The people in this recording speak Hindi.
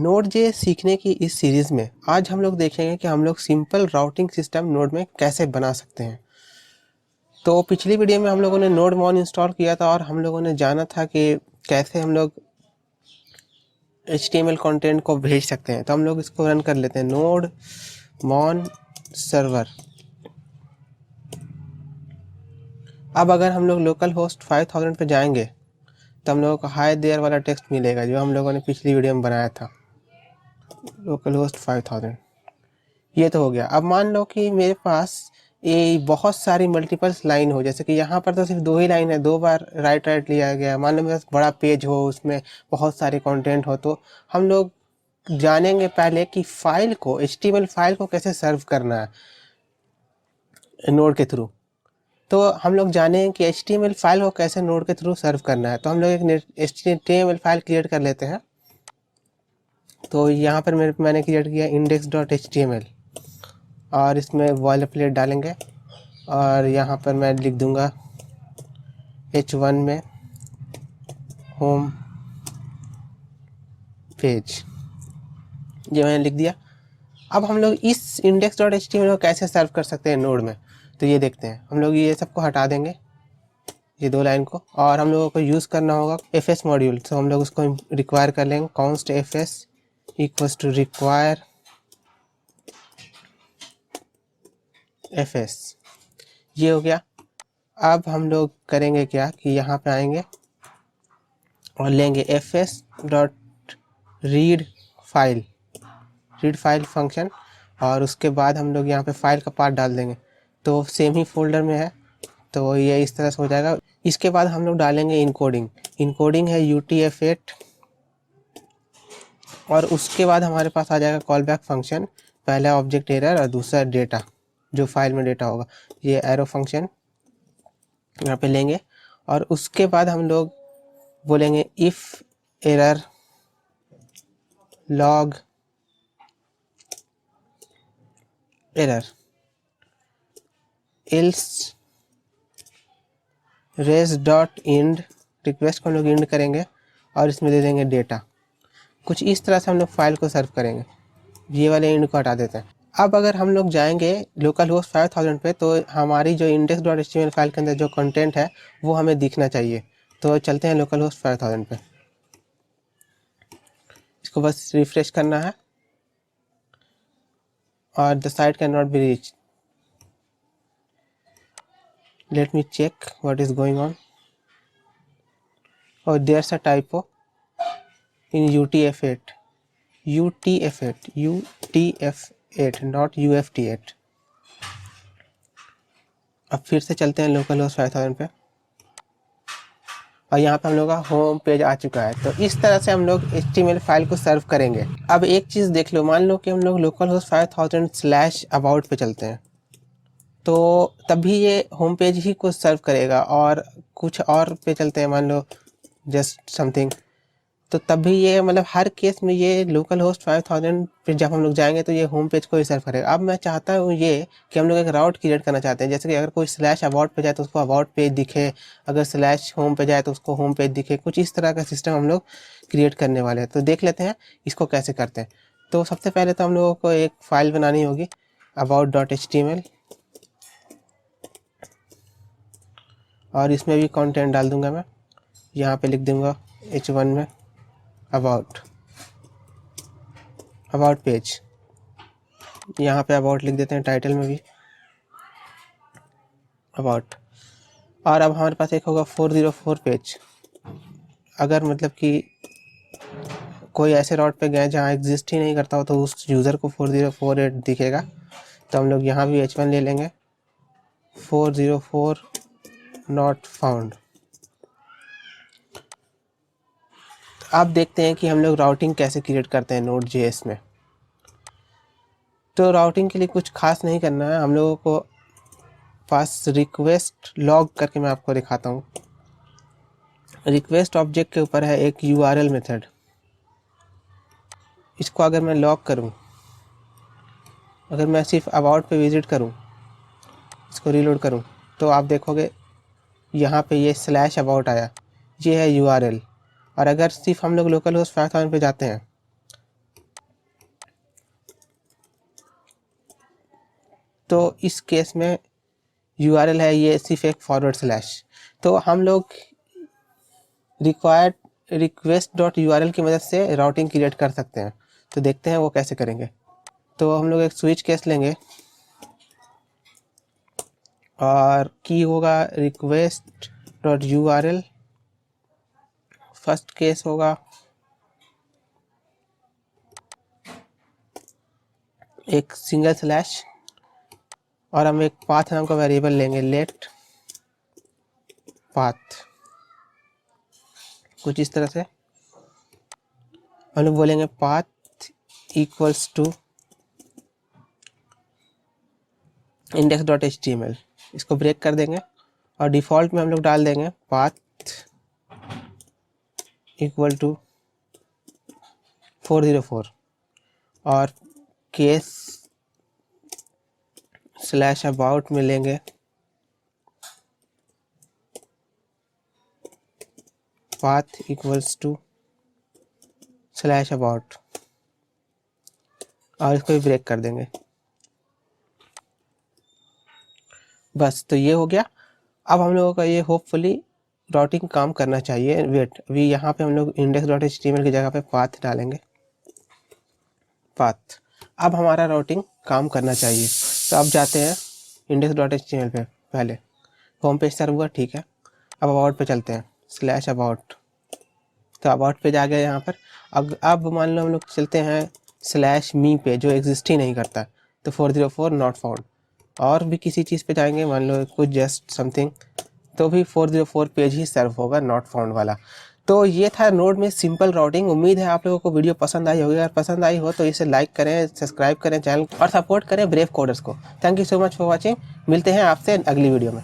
नोड जे सीखने की इस सीरीज़ में आज हम लोग देखेंगे कि हम लोग सिंपल राउटिंग सिस्टम नोड में कैसे बना सकते हैं। तो पिछली वीडियो में हम लोगों ने नोड मॉन इंस्टॉल किया था और हम लोगों ने जाना था कि कैसे हम लोग HTML कंटेंट को भेज सकते हैं। तो हम लोग इसको रन कर लेते हैं, नोड मॉन सर्वर। अब अगर हम लोग लोकल होस्ट 5000 पे जाएंगे तो हम लोगों को हाई देयर वाला टेक्स्ट मिलेगा जो हम लोगों ने पिछली वीडियो में बनाया था। लोकल होस्ट 5000 ये तो हो गया। अब मान लो कि मेरे पास ये बहुत सारी मल्टीपल्स लाइन हो, जैसे कि यहाँ पर तो सिर्फ 2 ही लाइन है, 2 बार राइट लिया गया। मान लो मेरे पास बड़ा पेज हो, उसमें बहुत सारे कंटेंट हो, तो हम लोग जानेंगे पहले कि फाइल को, HTML फाइल को कैसे सर्व करना है नोड के थ्रू। तो हम लोग जानेंगे कि HTML फाइल को कैसे नोड के थ्रू सर्व करना है। तो हम लोग एक HTML फाइल क्रिएट कर लेते हैं। तो यहाँ पर मैंने क्रिएट किया index.html और इसमें बॉयलर प्लेट डालेंगे और यहाँ पर मैं लिख दूंगा H1 में होम पेज, ये मैंने लिख दिया। अब हम लोग इस index.html को कैसे सर्व कर सकते हैं नोड में, तो ये देखते हैं। हम लोग ये सबको हटा देंगे, ये 2 लाइन को, और हम लोगों को यूज़ करना होगा fs मॉड्यूल। तो हम लोग उसको रिक्वायर कर लेंगे, const fs equals to require fs। ये हो गया। अब हम लोग करेंगे क्या कि यहाँ पे आएंगे और लेंगे fs dot read file function, और उसके बाद हम लोग यहाँ पे फाइल का पार्ट डाल देंगे। तो सेम ही फोल्डर में है, तो ये इस तरह से हो जाएगा। इसके बाद हम लोग डालेंगे इनकोडिंग है UTF-8, और उसके बाद हमारे पास आ जाएगा कॉल बैक फंक्शन, पहला ऑब्जेक्ट एरर और दूसरा डेटा, जो फाइल में डेटा होगा। ये एरो फंक्शन यहाँ पे लेंगे, और उसके बाद हम लोग बोलेंगे if error log error else res dot end, request को हम लोग इंड करेंगे और इसमें दे देंगे डेटा। कुछ इस तरह से हम लोग फाइल को सर्व करेंगे। ये वाले इंड को हटा देते हैं। अब अगर हम लोग जाएंगे लोकल होस्ट 5000 पे, तो हमारी जो index.html फाइल के अंदर जो कंटेंट है वो हमें दिखना चाहिए। तो चलते हैं लोकल होस्ट 5000 पे, इसको बस रिफ्रेश करना है और the site can not be reach. Let me check what is going on. और there's a typo in UTF-8 not UFT8। अब फिर से चलते हैं लोकल होस्ट 5000 पे, और यहाँ पे हम लोग का होम पेज आ चुका है। तो इस तरह से हम लोग HTML फाइल को सर्व करेंगे। अब एक चीज़ देख लो, मान लो कि हम लोग लोकल होस्ट 5000/about पे चलते हैं, तो तभी ये होम पेज ही को सर्व करेगा। और कुछ और पे चलते हैं, मान लो जस्ट समथिंग, तो तभी ये मतलब हर केस में ये लोकल होस्ट 5000 फिर जब हम लोग जाएंगे तो ये होम पेज को ही सर्व करेगा। अब मैं चाहता हूँ ये कि हम लोग एक राउट क्रिएट करना चाहते हैं, जैसे कि अगर कोई /about पे जाए तो उसको अबाउट पेज दिखे, अगर /home पे जाए तो उसको होम पेज दिखे। कुछ इस तरह का सिस्टम हम लोग क्रिएट करने वाले हैं। तो देख लेते हैं इसको कैसे करते हैं। तो सबसे पहले तो हम लोगों को एक फ़ाइल बनानी होगी about.html, और इसमें भी कंटेंट डाल दूंगा मैं। यहाँ पे लिख दूंगा H1 में अबाउट पेज, यहाँ पे अबाउट लिख देते हैं, टाइटल में भी अबाउट। और अब हमारे पास एक होगा 404 पेज। अगर मतलब कि कोई ऐसे राउट पे गए जहाँ एग्जिस्ट ही नहीं करता हो तो उस यूज़र को 4048 दिखेगा। तो हम लोग यहाँ भी H1 ले लेंगे, 404 नॉट फाउंड। अब देखते हैं कि हम लोग राउटिंग कैसे क्रिएट करते हैं Node.js में। तो राउटिंग के लिए कुछ खास नहीं करना है, हम लोगों को पास रिक्वेस्ट लॉग करके मैं आपको दिखाता हूँ। रिक्वेस्ट ऑब्जेक्ट के ऊपर है एक URL मेथड। इसको अगर मैं लॉग करूँ, अगर मैं सिर्फ अबाउट पे विजिट करूँ, इसको रीलोड करूँ, तो आप देखोगे यहाँ पे ये /about आया, ये है URL। और अगर सिर्फ हम लोग लोकल होस्ट 5000 पे जाते हैं तो इस केस में URL है ये सिर्फ एक /, तो हम लोग request.url की मदद से राउटिंग क्रिएट कर सकते हैं। तो देखते हैं वो कैसे करेंगे। तो हम लोग एक स्विच केस लेंगे और की होगा request.url। फर्स्ट केस होगा एक सिंगल स्लैश और हम एक पाथ नाम का वेरिएबल लेंगे, लेट पाथ, कुछ इस तरह से। हम लोग बोलेंगे पाथ इक्वल्स टू index.html, इसको ब्रेक कर देंगे और डिफ़ॉल्ट में हम लोग डाल देंगे पाथ इक्वल टू 404 और केस स्लैश अबाउट में लेंगे path equals to slash about और इसको भी ब्रेक कर देंगे। बस, तो ये हो गया। अब हम लोगों का ये होपफुली राउटिंग काम करना चाहिए। वेट, अभी यहाँ पे हम लोग index.html की जगह पे पाथ डालेंगे, पाथ। अब हमारा राउटिंग काम करना चाहिए। तो अब जाते हैं index.html पे, पहले होम पेज सर्व हुआ, ठीक है। अब अबाउट पे चलते हैं, स्लैश अबाउट। तो अबाउट पे जा गए यहाँ पर। अब मान लो हम लोग चलते हैं स्लैश मी पे, जो एग्जिस्ट ही नहीं करता, तो 404 नॉट फाउंड। और भी किसी चीज़ पे जाएंगे, मान लो कुछ जस्ट समथिंग, तो भी 404 पेज ही सर्व होगा, नॉट फाउंड वाला। तो ये था नोड में सिंपल राउटिंग। उम्मीद है आप लोगों को वीडियो पसंद आई होगी। अगर पसंद आई हो तो इसे लाइक करें, सब्सक्राइब करें चैनल और सपोर्ट करें ब्रेव कोडर्स को। Thank you so much for watching. मिलते हैं आपसे अगली वीडियो में।